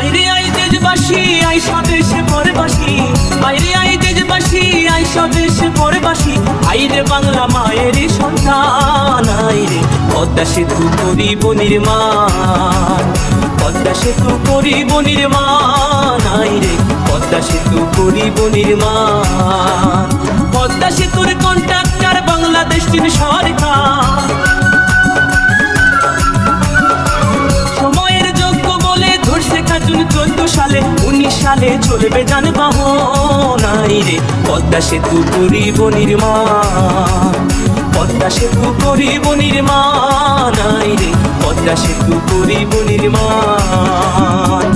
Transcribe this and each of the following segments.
আইরে আই দেশবাসী আই স্বদেশে পরবাসী, আইরে আই দেশবাসী আই স্বদেশে পরবাসী, আইরে বাংলা মায়ের সন্তান, আইরে পদ্মা সেতু করিব নির্মাণ, পদ্মা সেতু করিব নির্মাণ, আইরে পদ্মা সেতু করিব নির্মাণ। পদ্মা সেতুর কন্ট্রাক্টর বাংলাদেশ সরকার, সময়ের যোগ্য বলে ধরছে খাতুন 14 সালে, 19 সালে চলবে যানবাহন, আইরে পদ্মা সেতু করিব নির্মাণ, পদ্মা সেতু করিব নির্মাণ, আইরে পদ্মা সেতু করিব নির্মাণ।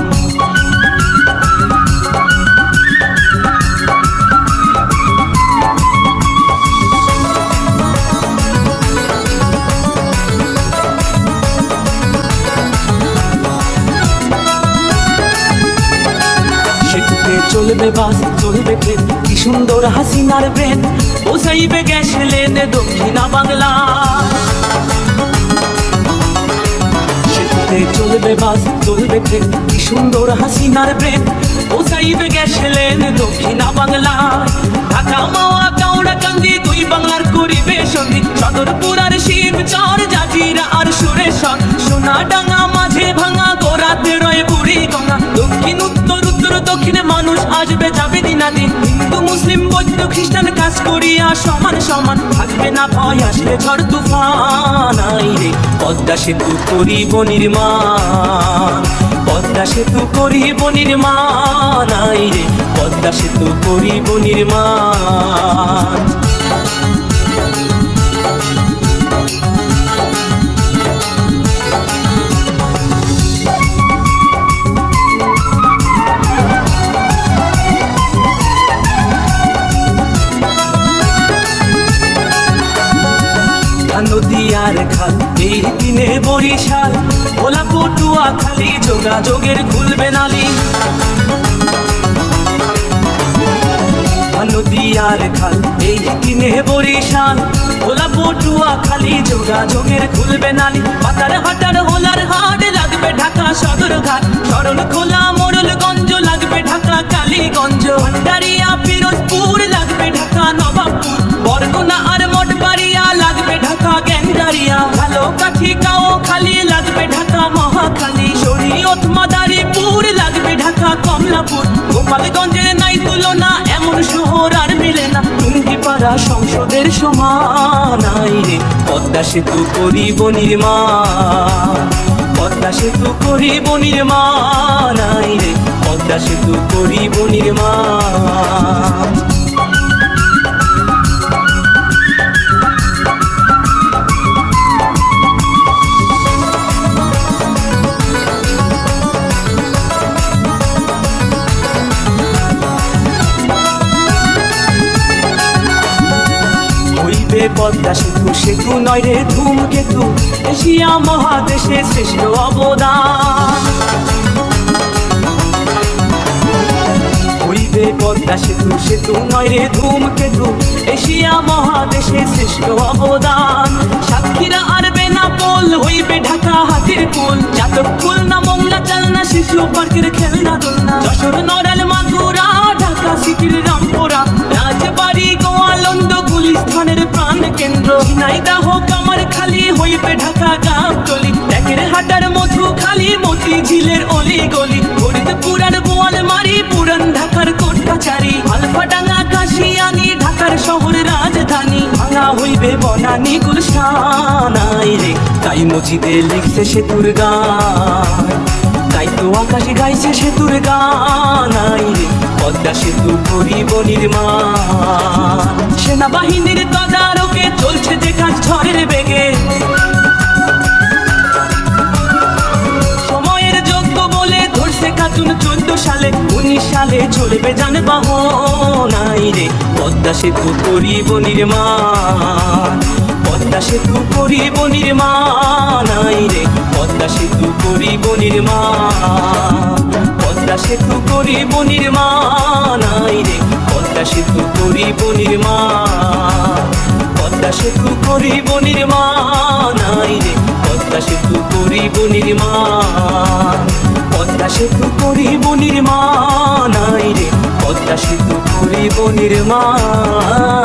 চলবে বাস চলবে ট্রেন, কি সুন্দর হাসিনার ব্রেন, পৌঁছাইবে গ্যাস লেনে দক্ষিণা বাংলা। সেতুতে চলবে বাস চলবে ট্রেন, কি সুন্দর হাসিনার ব্রেন, পৌঁছাইবে গ্যাস লেনে দক্ষিণা বাংলা। ঢাকা মাওয়া কাউড়া কান্দি দুই বাংলার করিবে সন্ধি, সদরপুর আর শিবচর জাজিরা আর সুরেশ্বর, সোনাডাঙ্গা মাঝে ভাঙা গোড়াতে রয়ে বুড়ি গঙ্গা। দক্ষিণ উত্তর উত্তর দক্ষিণে মানুষ আসবে যাবে দিনাদিন, হিন্দু মুসলিম বৌদ্ধ খ্রিস্টান কাজ করিয়া সমান সমান, থাকবে না ভয় আসলে ঝড় তুফান, আইরে পদ্মা সেতু করিব নির্মাণ, পদ্মা সেতু করিব নির্মাণ, আইরে পদ্মা সেতু করিব নির্মাণ। নদী আর খাল এই দিনে বরিশাল, ভোলা পটুয়া খালি যোগাযোগের খুলবে নালি। নদী আর খাল এই দিনে বরিশাল, ভোলা পটুয়া খালি যোগাযোগের খুলবে নালি। পাতার হাটার হোলার হাট লাগবে ঢাকা সদরঘাট, শরণ খোলা মোড়লগঞ্জ লাগবে ঢাকা কালীগঞ্জ, ভান্ডারিয়া পিরোজপুর লাগবে ঢাকা নবাবপুর, বরগুনা আর মঠবাড়িয়া লাগবে ঢাকা গ্যান্ডারিয়া, ভালো কাঠি গাঁও খালি লাগবে ঢাকা মহাখালী, শরীয়ত মাদারীপুর লাগবে ঢাকা কমলাপুর, গোপালগঞ্জের নাই তুলনা এমন শহর আর মিলে না, টুঙ্গিপাড়া সংসদের সমান, আইরে পদ্মা সেতু করিব নির্মাণ, পদ্মা সেতু করিব নির্মাণ, আইরে পদ্মা সেতু করিব নির্মাণ। পদ্মা সেতু সেতু নয় রে ধূমকেতু, এশিয়া মহাদেশে শ্রেষ্ঠ অবদান, হইবে পদ্মা সেতু সেতু নয় রে ধূমকেতু, এশিয়া মহাদেশে শ্রেষ্ঠ অবদান। সাতক্ষীরা আর বেনাপোল হইবে ঢাকা হাতির কুল, চাতক খুলনা মোংলা চালনা শিশু পার্কের খেলনা দোলনা, যশোর নড়াল মাগুরা ঢাকা সিটির রামপুরা, রাজবাড়ি গোয়ালন্দ গুলিস্তানের প্রাণ কেন্দ্র, ঝিনাইদহ কামারখালী হইবে ঢাকা গাবতলী, ট্যাকের হাটার মধু খালি মতি ঝিলের অলি গলি, ফরিদপুর আর বোয়ালমারি পুরান ঢাকার কোট কাছারি, আলফাডাঙ্গা কাশিয়ানি ঢাকার শহর রাজধানী, ভাঙা হইবে বনানী গুলশান, আইরে তাই মসজিদে লিখছে সেতুর গান, তাই তো আকাশে গাইছে সেতুর গান, আইরে পদ্মা সেতু করিব নির্মাণ। সেনাবাহিনীর তদারকে চলছে যে কাজ ঝড়ের বেগে, সময়ের যোগ্য বলে ধরছে খাতুন 14 সালে, 19 সালে চলবে যানবাহন, আইরে পদ্মা সেতু করিব নির্মাণ, পদ্মা সেতু করিব নির্মাণ, আইরে পদ্মা সেতু করিব নির্মাণ, পদ্মা সেতু করিব নির্মাণ, আইরে পদ্মা সেতু করিব নির্মাণ, পদ্মা সেতু করিব নির্মাণ, আইরে পদ্মা সেতু করিব নির্মাণ, পদ্মা পদ্মা সেতু করিব নির্মাণ, আইরে পদ্মা সেতু করিব নির্মাণ।